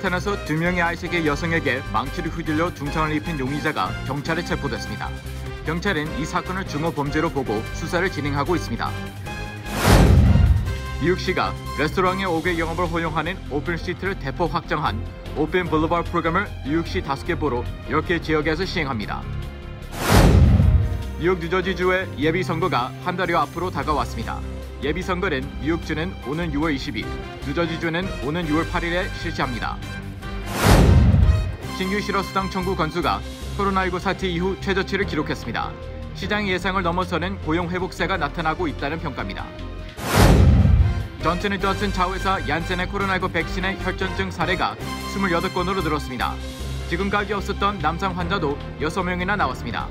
맨하탄에서 2명의 아이색의 여성에게 망치를 휘둘러 중상을 입힌 용의자가 경찰에 체포됐습니다. 경찰은 이 사건을 중어범죄로 보고 수사를 진행하고 있습니다. 뉴욕시가 레스토랑의 5개 영업을 허용하는 오픈스트리트를 대폭 확장한 오픈 블루바드 프로그램을 뉴욕시 5개 보로 10개 지역에서 시행합니다. 뉴욕 뉴저지주의 예비선거가 한 달여 앞으로 다가왔습니다. 예비선거는 뉴욕주는 오는 6월 20일, 뉴저지주는 오는 6월 8일에 실시합니다. 신규 실업수당 청구 건수가 코로나19 사태 이후 최저치를 기록했습니다. 시장 예상을 넘어서는 고용 회복세가 나타나고 있다는 평가입니다. 존슨앤존슨 자회사 얀센의 코로나19 백신의 혈전증 사례가 28건으로 늘었습니다. 지금까지 없었던 남성 환자도 6명이나 나왔습니다.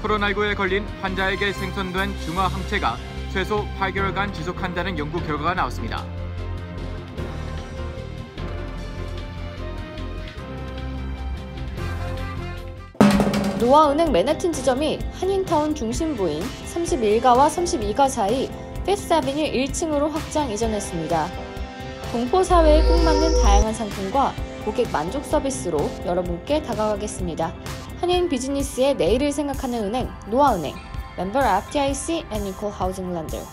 코로나19에 걸린 환자에게 생성된 중화 항체가 최소 8개월간 지속한다는 연구 결과가 나왔습니다. 노아은행 맨해튼 지점이 한인타운 중심부인 31가와 32가 사이 피프스 애비뉴 1층으로 확장 이전했습니다. 동포 사회에 꼭 맞는 다양한 상품과 고객 만족 서비스로 여러분께 다가가겠습니다. 한인 비즈니스의 내일을 생각하는 은행 노아은행, 멤버 FDIC and Equal Housing Lender.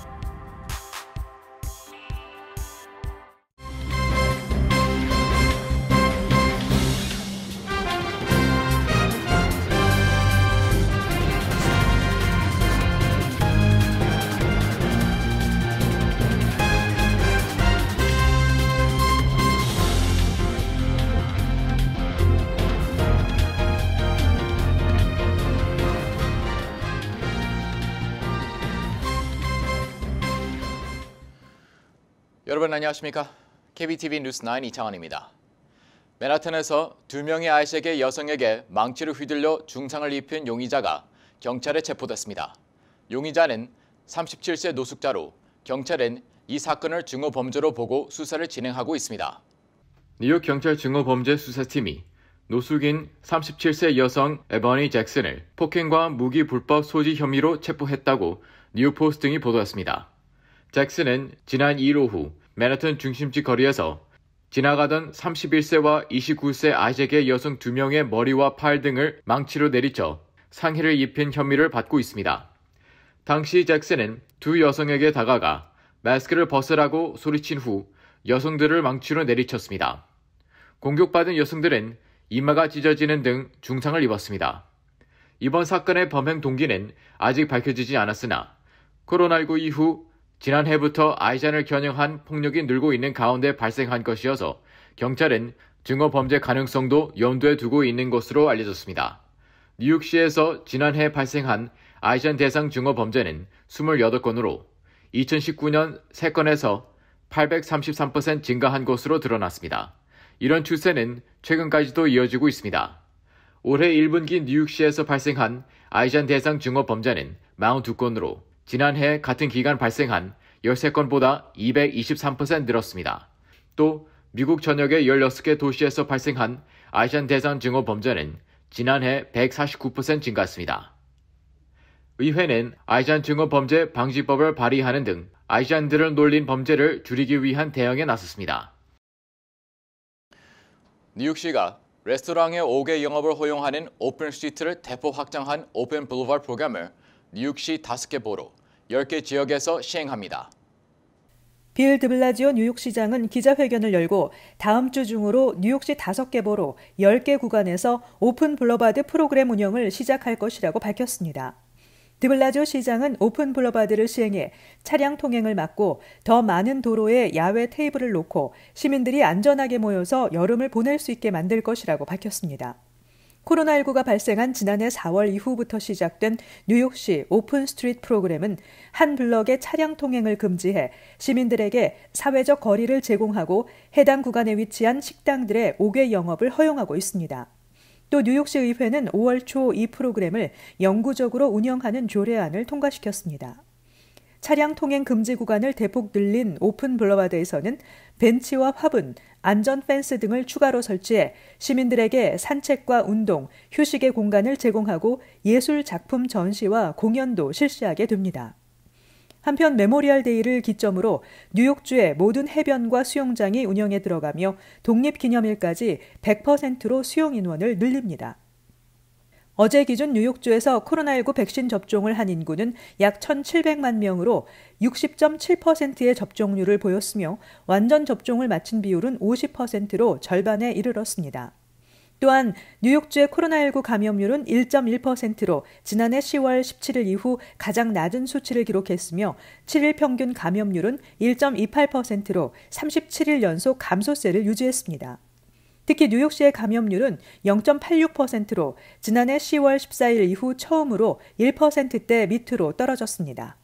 여러분 안녕하십니까? KBTV 뉴스9 이창환입니다. 맨하탄에서 2명의 아이색의 여성에게 망치를 휘둘려 중상을 입힌 용의자가 경찰에 체포됐습니다. 용의자는 37세 노숙자로 경찰은 이 사건을 중어범죄로 보고 수사를 진행하고 있습니다. 뉴욕 경찰 중어범죄 수사팀이 노숙인 37세 여성 에버니 잭슨을 폭행과 무기 불법 소지 혐의로 체포했다고 뉴욕포스트 등이 보도했습니다. 잭슨은 지난 2일 오후 맨하탄 중심지 거리에서 지나가던 31세와 29세 아이색의 여성 2명의 머리와 팔 등을 망치로 내리쳐 상해를 입힌 혐의를 받고 있습니다. 당시 잭슨은 두 여성에게 다가가 마스크를 벗으라고 소리친 후 여성들을 망치로 내리쳤습니다. 공격받은 여성들은 이마가 찢어지는 등 중상을 입었습니다. 이번 사건의 범행 동기는 아직 밝혀지지 않았으나 코로나19 이후 지난해부터 아이잔을 겨냥한 폭력이 늘고 있는 가운데 발생한 것이어서 경찰은 증오범죄 가능성도 염두에 두고 있는 것으로 알려졌습니다. 뉴욕시에서 지난해 발생한 아이잔 대상 증오범죄는 28건으로 2019년 3건에서 833% 증가한 것으로 드러났습니다. 이런 추세는 최근까지도 이어지고 있습니다. 올해 1분기 뉴욕시에서 발생한 아이잔 대상 증오범죄는 42건으로 지난해 같은 기간 발생한 13건보다 223% 늘었습니다. 또 미국 전역의 16개 도시에서 발생한 아이잔 대상 증오 범죄는 지난해 149% 증가했습니다. 의회는 아이잔 증오 범죄 방지법을 발의하는 등 아이잔들을 놀린 범죄를 줄이기 위한 대응에 나섰습니다. 뉴욕시가 레스토랑의 5개 영업을 허용하는 오픈 스트리트를 대폭 확장한 오픈 블루바드 프로그램을 뉴욕시 5개 보로 10개 지역에서 시행합니다. 빌 드블라지오 뉴욕시장은 기자회견을 열고 다음 주 중으로 뉴욕시 5개 보로 10개 구간에서 오픈 블루바드 프로그램 운영을 시작할 것이라고 밝혔습니다. 드블라지오 시장은 오픈 블루바드를 시행해 차량 통행을 막고 더 많은 도로에 야외 테이블을 놓고 시민들이 안전하게 모여서 여름을 보낼 수 있게 만들 것이라고 밝혔습니다. 코로나19가 발생한 지난해 4월 이후부터 시작된 뉴욕시 오픈 스트리트 프로그램은 한 블럭의 차량 통행을 금지해 시민들에게 사회적 거리를 제공하고 해당 구간에 위치한 식당들의 5개 영업을 허용하고 있습니다. 또 뉴욕시 의회는 5월 초 이 프로그램을 영구적으로 운영하는 조례안을 통과시켰습니다. 차량 통행 금지 구간을 대폭 늘린 오픈 블루바드에서는 벤치와 화분, 안전 펜스 등을 추가로 설치해 시민들에게 산책과 운동, 휴식의 공간을 제공하고 예술 작품 전시와 공연도 실시하게 됩니다. 한편 메모리얼 데이를 기점으로 뉴욕주의 모든 해변과 수영장이 운영에 들어가며 독립기념일까지 100%로 수용 인원을 늘립니다. 어제 기준 뉴욕주에서 코로나19 백신 접종을 한 인구는 약 1,700만 명으로 60.7%의 접종률을 보였으며 완전 접종을 마친 비율은 50%로 절반에 이르렀습니다. 또한 뉴욕주의 코로나19 감염률은 1.1%로 지난해 10월 17일 이후 가장 낮은 수치를 기록했으며 7일 평균 감염률은 1.28%로 37일 연속 감소세를 유지했습니다. 특히 뉴욕시의 감염률은 0.86%로 지난해 10월 14일 이후 처음으로 1%대 밑으로 떨어졌습니다.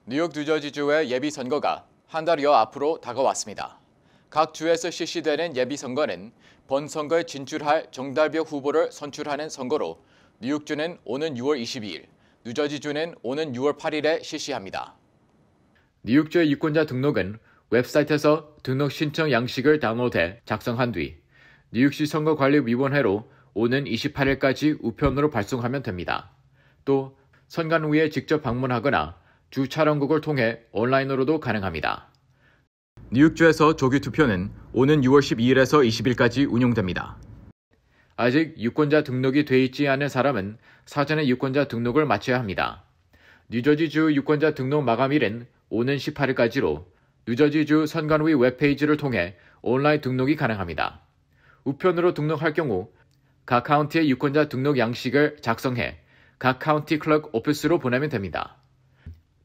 뉴욕 뉴저지주의 예비선거가 한 달여 앞으로 다가왔습니다. 각 주에서 실시되는 예비선거는 본선거에 진출할 정당별 후보를 선출하는 선거로 뉴욕주는 오는 6월 22일, 뉴저지주는 오는 6월 8일에 실시합니다. 뉴욕주의 유권자 등록은 웹사이트에서 등록 신청 양식을 다운로드해 작성한 뒤 뉴욕시 선거관리위원회로 오는 28일까지 우편으로 발송하면 됩니다. 또 선관위에 직접 방문하거나 주 촬영국을 통해 온라인으로도 가능합니다. 뉴욕주에서 조기 투표는 오는 6월 12일에서 20일까지 운영됩니다. 아직 유권자 등록이 돼 있지 않은 사람은 사전에 유권자 등록을 마쳐야 합니다. 뉴저지주 유권자 등록 마감일은 오는 18일까지로 뉴저지주 선관위 웹페이지를 통해 온라인 등록이 가능합니다. 우편으로 등록할 경우 각 카운티의 유권자 등록 양식을 작성해 각 카운티 클럭 오피스로 보내면 됩니다.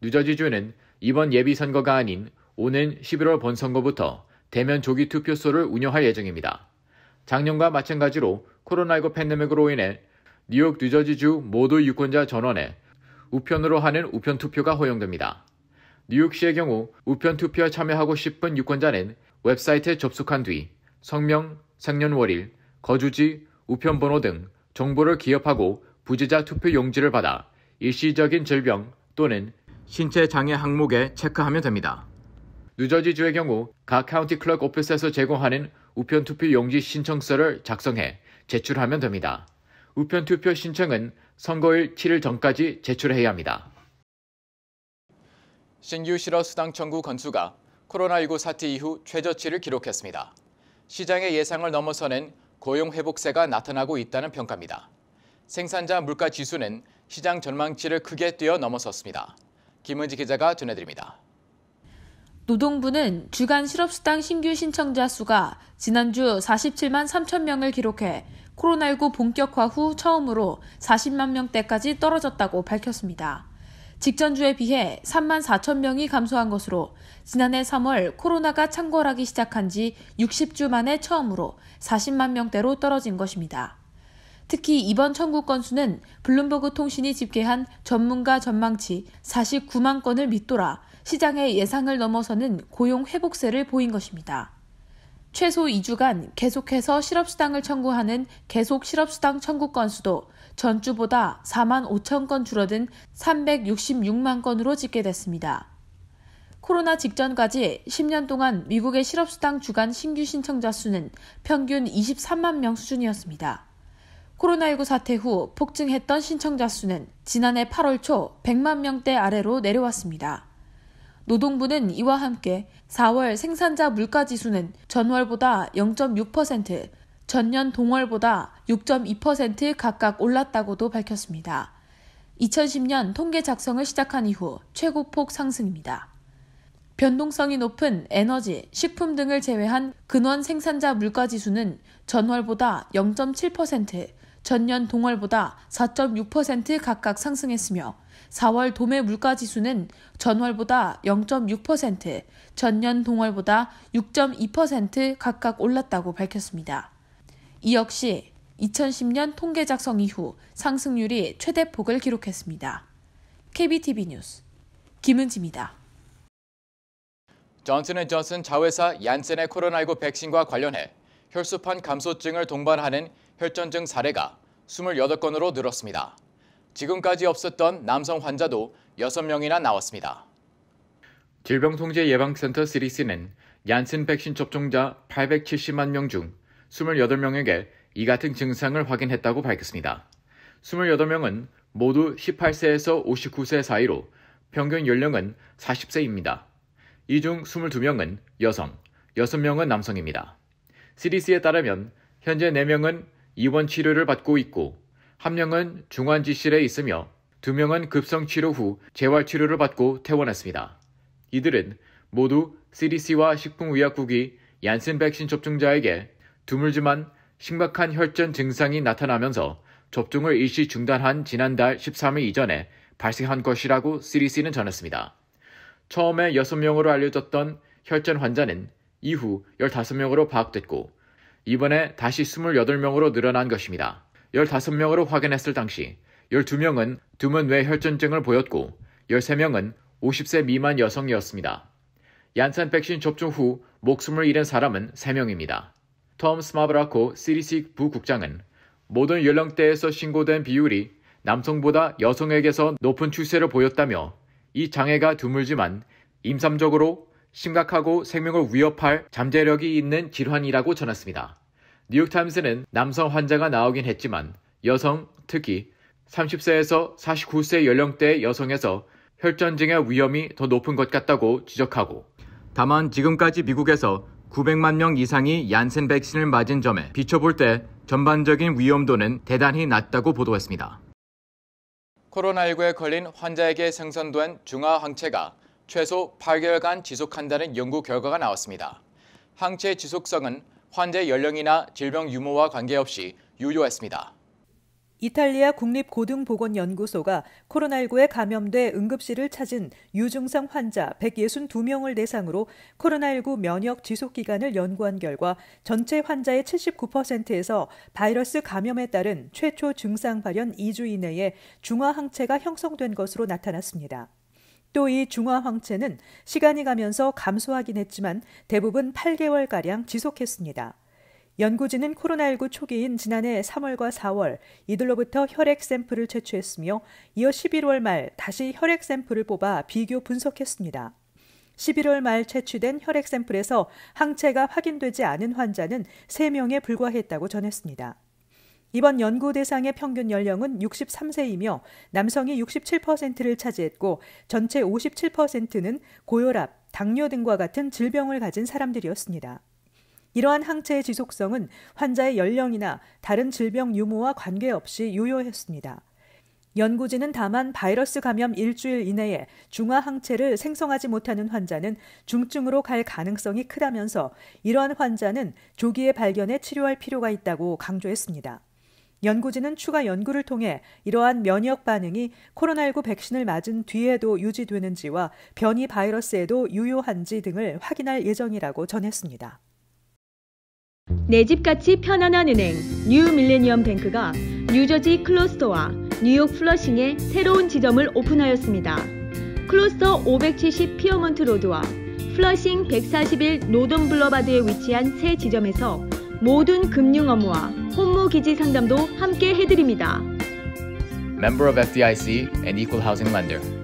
뉴저지주는 이번 예비선거가 아닌 오는 11월 본선거부터 대면 조기 투표소를 운영할 예정입니다. 작년과 마찬가지로 코로나19 팬데믹으로 인해 뉴욕, 뉴저지주 모두 유권자 전원에 우편으로 하는 우편 투표가 허용됩니다. 뉴욕시의 경우 우편 투표에 참여하고 싶은 유권자는 웹사이트에 접속한 뒤 성명, 생년월일, 거주지, 우편번호 등 정보를 기입하고 부재자 투표 용지를 받아 일시적인 질병 또는 신체 장애 항목에 체크하면 됩니다. 뉴저지주의 경우 각 카운티 클럭 오피스에서 제공하는 우편 투표 용지 신청서를 작성해 제출하면 됩니다. 우편 투표 신청은 선거일 7일 전까지 제출해야 합니다. 신규 실업수당 청구 건수가 코로나19 사태 이후 최저치를 기록했습니다. 시장의 예상을 넘어서는 고용 회복세가 나타나고 있다는 평가입니다. 생산자 물가 지수는 시장 전망치를 크게 뛰어넘어섰습니다. 김은지 기자가 전해드립니다. 노동부는 주간 실업수당 신규 신청자 수가 지난주 47만 3천 명을 기록해 코로나19 본격화 후 처음으로 40만 명대까지 떨어졌다고 밝혔습니다. 직전주에 비해 3만 4천 명이 감소한 것으로 지난해 3월 코로나가 창궐하기 시작한 지 60주 만에 처음으로 40만 명대로 떨어진 것입니다. 특히 이번 청구 건수는 블룸버그 통신이 집계한 전문가 전망치 49만 건을 밑돌아 시장의 예상을 넘어서는 고용 회복세를 보인 것입니다. 최소 2주간 계속해서 실업수당을 청구하는 계속 실업수당 청구 건수도 전주보다 4만 5천 건 줄어든 366만 건으로 집계됐습니다. 코로나 직전까지 10년 동안 미국의 실업수당 주간 신규 신청자 수는 평균 23만 명 수준이었습니다. 코로나19 사태 후 폭증했던 신청자 수는 지난해 8월 초 100만 명대 아래로 내려왔습니다. 노동부는 이와 함께 4월 생산자 물가지수는 전월보다 0.6%, 전년 동월보다 6.2% 각각 올랐다고도 밝혔습니다. 2010년 통계 작성을 시작한 이후 최고폭 상승입니다. 변동성이 높은 에너지, 식품 등을 제외한 근원 생산자 물가지수는 전월보다 0.7%, 전년 동월보다 4.6% 각각 상승했으며 4월 도매 물가지수는 전월보다 0.6%, 전년 동월보다 6.2% 각각 올랐다고 밝혔습니다. 이 역시 2010년 통계 작성 이후 상승률이 최대폭을 기록했습니다. KBTV 뉴스 김은지입니다. 존슨앤존슨 자회사 얀센의 코로나19 백신과 관련해 혈소판 감소증을 동반하는 혈전증 사례가 28건으로 늘었습니다. 지금까지 없었던 남성 환자도 6명이나 나왔습니다. 질병통제예방센터 CDC는 얀센 백신 접종자 870만 명 중 28명에게 이 같은 증상을 확인했다고 밝혔습니다. 28명은 모두 18세에서 59세 사이로 평균 연령은 40세입니다. 이 중 22명은 여성, 6명은 남성입니다. CDC에 따르면 현재 4명은 입원 치료를 받고 있고 1명은 중환지실에 있으며 2명은 급성 치료 후 재활 치료를 받고 퇴원했습니다. 이들은 모두 CDC와 식품의약국이 얀센 백신 접종자에게 드물지만 심각한 혈전 증상이 나타나면서 접종을 일시 중단한 지난달 13일 이전에 발생한 것이라고 CDC는 전했습니다. 처음에 6명으로 알려졌던 혈전 환자는 이후 15명으로 파악됐고 이번에 다시 28명으로 늘어난 것입니다. 15명으로 확인했을 당시 12명은 드문 뇌혈전증을 보였고 13명은 50세 미만 여성이었습니다. 얀센 백신 접종 후 목숨을 잃은 사람은 3명입니다. 톰 스마브라코 CDC 부국장은 모든 연령대에서 신고된 비율이 남성보다 여성에게서 높은 추세를 보였다며 이 장애가 드물지만 임상적으로 심각하고 생명을 위협할 잠재력이 있는 질환이라고 전했습니다. 뉴욕타임스는 남성 환자가 나오긴 했지만 여성, 특히 30세에서 49세 연령대의 여성에서 혈전증의 위험이 더 높은 것 같다고 지적하고 다만 지금까지 미국에서 900만 명 이상이 얀센 백신을 맞은 점에 비춰볼 때 전반적인 위험도는 대단히 낮다고 보도했습니다. 코로나19에 걸린 환자에게 생성된 중화항체가 최소 8개월간 지속한다는 연구 결과가 나왔습니다. 항체 지속성은 환자의 연령이나 질병 유무와 관계없이 유효했습니다. 이탈리아 국립고등보건연구소가 코로나19에 감염돼 응급실을 찾은 유증상 환자 162명을 대상으로 코로나19 면역 지속 기간을 연구한 결과 전체 환자의 79%에서 바이러스 감염에 따른 최초 증상 발현 2주 이내에 중화항체가 형성된 것으로 나타났습니다. 또 이 중화항체는 시간이 가면서 감소하긴 했지만 대부분 8개월가량 지속했습니다. 연구진은 코로나19 초기인 지난해 3월과 4월 이들로부터 혈액 샘플을 채취했으며 이어 11월 말 다시 혈액 샘플을 뽑아 비교 분석했습니다. 11월 말 채취된 혈액 샘플에서 항체가 확인되지 않은 환자는 3명에 불과했다고 전했습니다. 이번 연구 대상의 평균 연령은 63세이며 남성이 67%를 차지했고 전체 57%는 고혈압, 당뇨 등과 같은 질병을 가진 사람들이었습니다. 이러한 항체의 지속성은 환자의 연령이나 다른 질병 유무와 관계없이 유효했습니다. 연구진은 다만 바이러스 감염 일주일 이내에 중화항체를 생성하지 못하는 환자는 중증으로 갈 가능성이 크다면서 이러한 환자는 조기에 발견해 치료할 필요가 있다고 강조했습니다. 연구진은 추가 연구를 통해 이러한 면역 반응이 코로나19 백신을 맞은 뒤에도 유지되는지와 변이 바이러스에도 유효한지 등을 확인할 예정이라고 전했습니다. 내 집같이 편안한 은행 뉴 밀레니엄 뱅크가 뉴저지 클로스터와 뉴욕 플러싱에 새로운 지점을 오픈하였습니다. 클로스터 570 피어먼트 로드와 플러싱 141 노던 블러바드에 위치한 새 지점에서 모든 금융 업무와 혼무 기지 상담도 함께 해드립니다. Member of FDIC and Equal Housing Lender.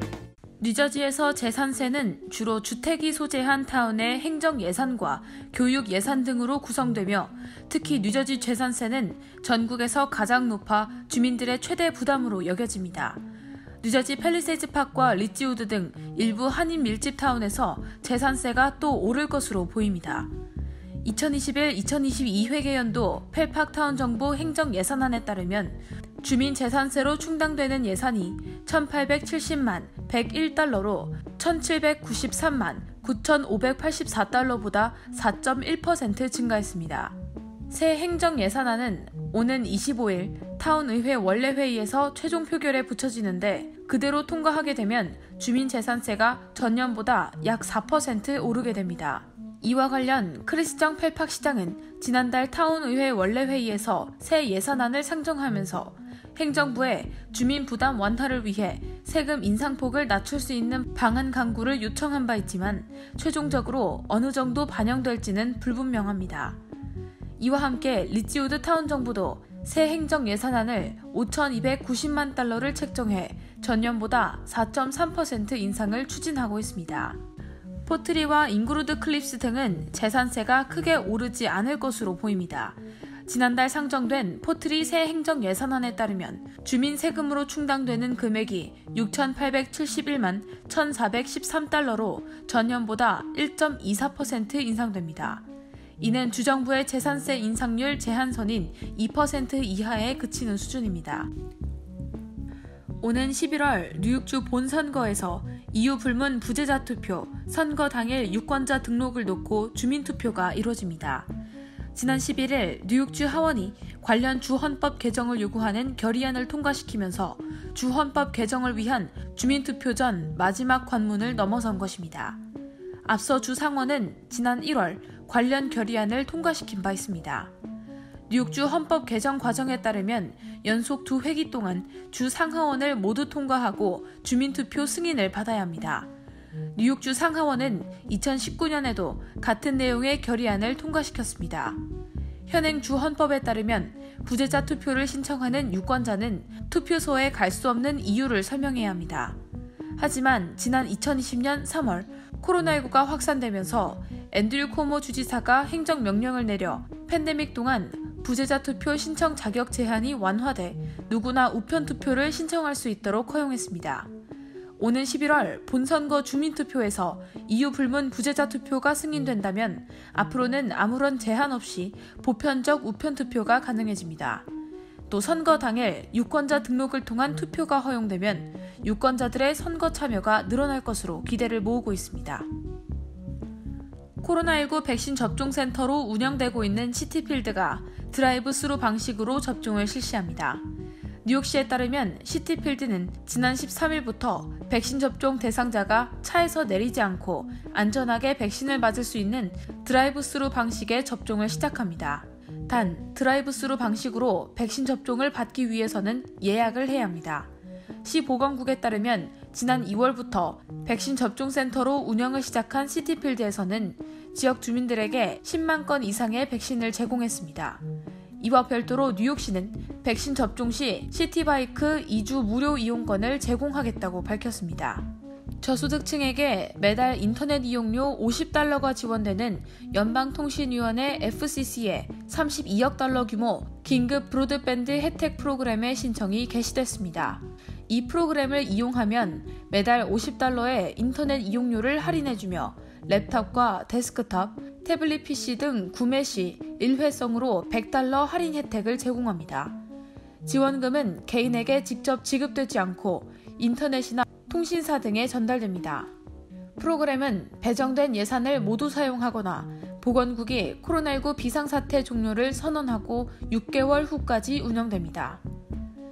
뉴저지에서 재산세는 주로 주택이 소재한 타운의 행정 예산과 교육 예산 등으로 구성되며 특히 뉴저지 재산세는 전국에서 가장 높아 주민들의 최대 부담으로 여겨집니다. 뉴저지 팰리세이즈 팍과 리치우드 등 일부 한인 밀집 타운에서 재산세가 또 오를 것으로 보입니다. 2021-2022 회계연도 펠팍타운 정부 행정 예산안에 따르면 주민 재산세로 충당되는 예산이 1,870만 101달러로 1,793만 9,584달러보다 4.1% 증가했습니다. 새 행정 예산안은 오는 25일 타운의회 원래회의에서 최종 표결에 붙여지는데 그대로 통과하게 되면 주민 재산세가 전년보다 약 4% 오르게 됩니다. 이와 관련 크리스정 펠팍 시장은 지난달 타운의회 원래회의에서 새 예산안을 상정하면서 행정부에 주민 부담 완화를 위해 세금 인상폭을 낮출 수 있는 방안 강구를 요청한 바 있지만 최종적으로 어느 정도 반영될지는 불분명합니다. 이와 함께 리치우드 타운 정부도 새 행정 예산안을 5,290만 달러를 책정해 전년보다 4.3% 인상을 추진하고 있습니다. 포트리와 잉그루드 클립스 등은 재산세가 크게 오르지 않을 것으로 보입니다. 지난달 상정된 포트리 새 행정 예산안에 따르면 주민 세금으로 충당되는 금액이 6,871만 1,413달러로 전년보다 1.24% 인상됩니다. 이는 주정부의 재산세 인상률 제한선인 2% 이하에 그치는 수준입니다. 오는 11월 뉴욕주 본선거에서 이유 불문 부재자 투표, 선거 당일 유권자 등록을 놓고 주민투표가 이뤄집니다. 지난 11일 뉴욕주 하원이 관련 주헌법 개정을 요구하는 결의안을 통과시키면서 주헌법 개정을 위한 주민투표 전 마지막 관문을 넘어선 것입니다. 앞서 주 상원은 지난 1월 관련 결의안을 통과시킨 바 있습니다. 뉴욕주 헌법 개정 과정에 따르면 연속 2회기 동안 주 상하원을 모두 통과하고 주민투표 승인을 받아야 합니다. 뉴욕주 상하원은 2019년에도 같은 내용의 결의안을 통과시켰습니다. 현행 주 헌법에 따르면 부재자 투표를 신청하는 유권자는 투표소에 갈 수 없는 이유를 설명해야 합니다. 하지만 지난 2020년 3월 코로나19가 확산되면서 앤드류 코모 주지사가 행정명령을 내려 팬데믹 동안 부재자 투표 신청 자격 제한이 완화돼 누구나 우편 투표를 신청할 수 있도록 허용했습니다. 오는 11월 본선거 주민투표에서 이유 불문 부재자 투표가 승인된다면 앞으로는 아무런 제한 없이 보편적 우편 투표가 가능해집니다. 또 선거 당일 유권자 등록을 통한 투표가 허용되면 유권자들의 선거 참여가 늘어날 것으로 기대를 모으고 있습니다. 코로나19 백신 접종센터로 운영되고 있는 시티필드가 드라이브 스루 방식으로 접종을 실시합니다. 뉴욕시에 따르면 시티필드는 지난 13일부터 백신 접종 대상자가 차에서 내리지 않고 안전하게 백신을 맞을 수 있는 드라이브 스루 방식의 접종을 시작합니다. 단, 드라이브 스루 방식으로 백신 접종을 받기 위해서는 예약을 해야 합니다. 시 보건국에 따르면 지난 2월부터 백신 접종센터로 운영을 시작한 시티필드에서는 지역 주민들에게 10만 건 이상의 백신을 제공했습니다. 이와 별도로 뉴욕시는 백신 접종 시 시티바이크 2주 무료 이용권을 제공하겠다고 밝혔습니다. 저소득층에게 매달 인터넷 이용료 $50가 지원되는 연방통신위원회 FCC의 32억 달러 규모 긴급 브로드밴드 혜택 프로그램의 신청이 개시됐습니다. 이 프로그램을 이용하면 매달 $50의 인터넷 이용료를 할인해주며 랩탑과 데스크탑, 태블릿 PC 등 구매 시 일회성으로 $100 할인 혜택을 제공합니다. 지원금은 개인에게 직접 지급되지 않고 인터넷이나 통신사 등에 전달됩니다. 프로그램은 배정된 예산을 모두 사용하거나 보건국이 코로나19 비상사태 종료를 선언하고 6개월 후까지 운영됩니다.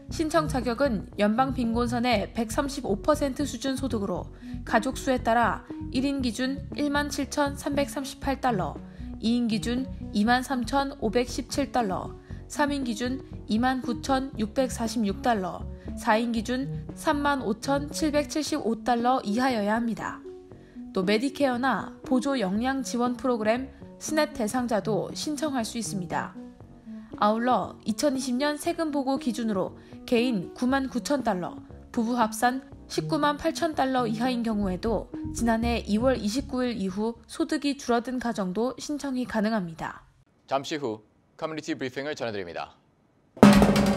신청 자격은 연방 빈곤선의 135% 수준 소득으로 가족 수에 따라 1인 기준 17,338달러, 2인 기준 23,517달러, 3인 기준 29,646달러, 4인 기준 35,775달러 이하여야 합니다. 또 메디케어나 보조 영양 지원 프로그램 스냅 대상자도 신청할 수 있습니다. 아울러 2020년 세금 보고 기준으로 개인 99,000달러, 부부 합산 198,000달러 이하인 경우에도 지난해 2월 29일 이후 소득이 줄어든 가정도 신청이 가능합니다. 잠시 후 커뮤니티 브리핑을 전해드립니다.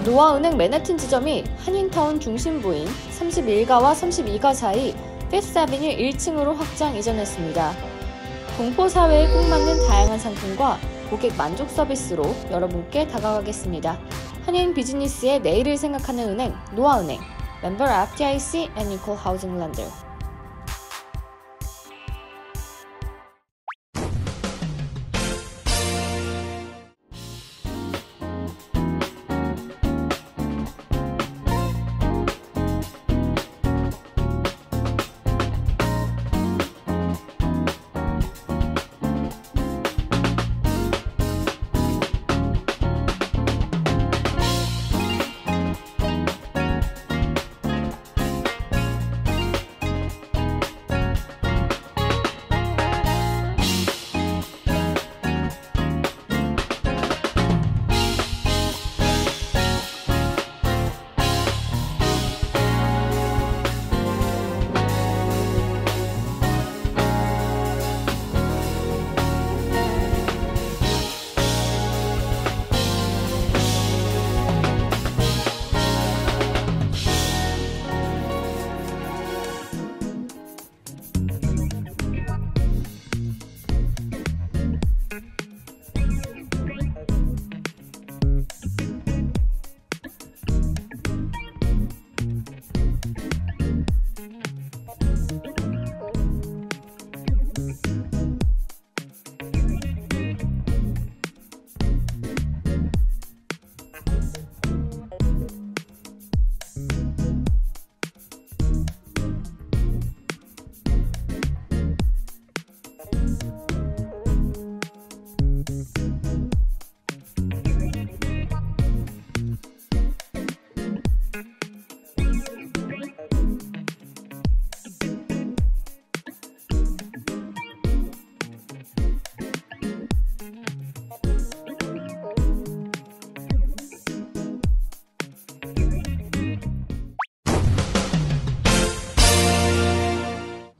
노아은행 맨해튼 지점이 한인타운 중심부인 31가와 32가 사이 피프스 애비뉴 1층으로 확장 이전했습니다. 동포 사회에 꼭 맞는 다양한 상품과 고객 만족 서비스로 여러분께 다가가겠습니다. 한인 비즈니스의 내일을 생각하는 은행 노아은행, 멤버 FDIC and Equal Housing Lender.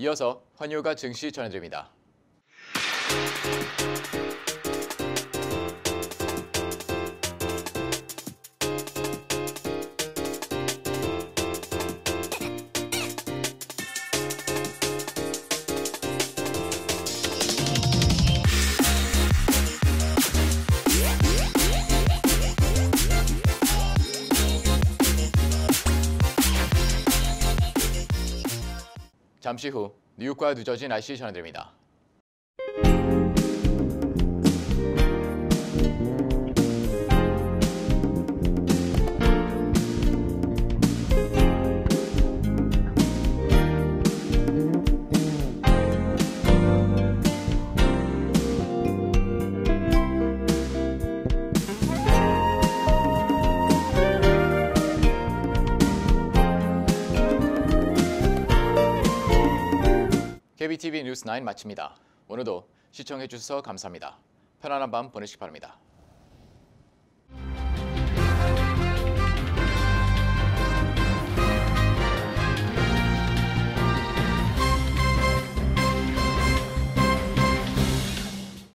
이어서 환율과 증시 전해드립니다. 잠시 후 뉴욕과 뉴저지 날씨 전해드립니다. KBTV 뉴스 9 마칩니다. 오늘도 시청해주셔서 감사합니다. 편안한 밤 보내시기 바랍니다.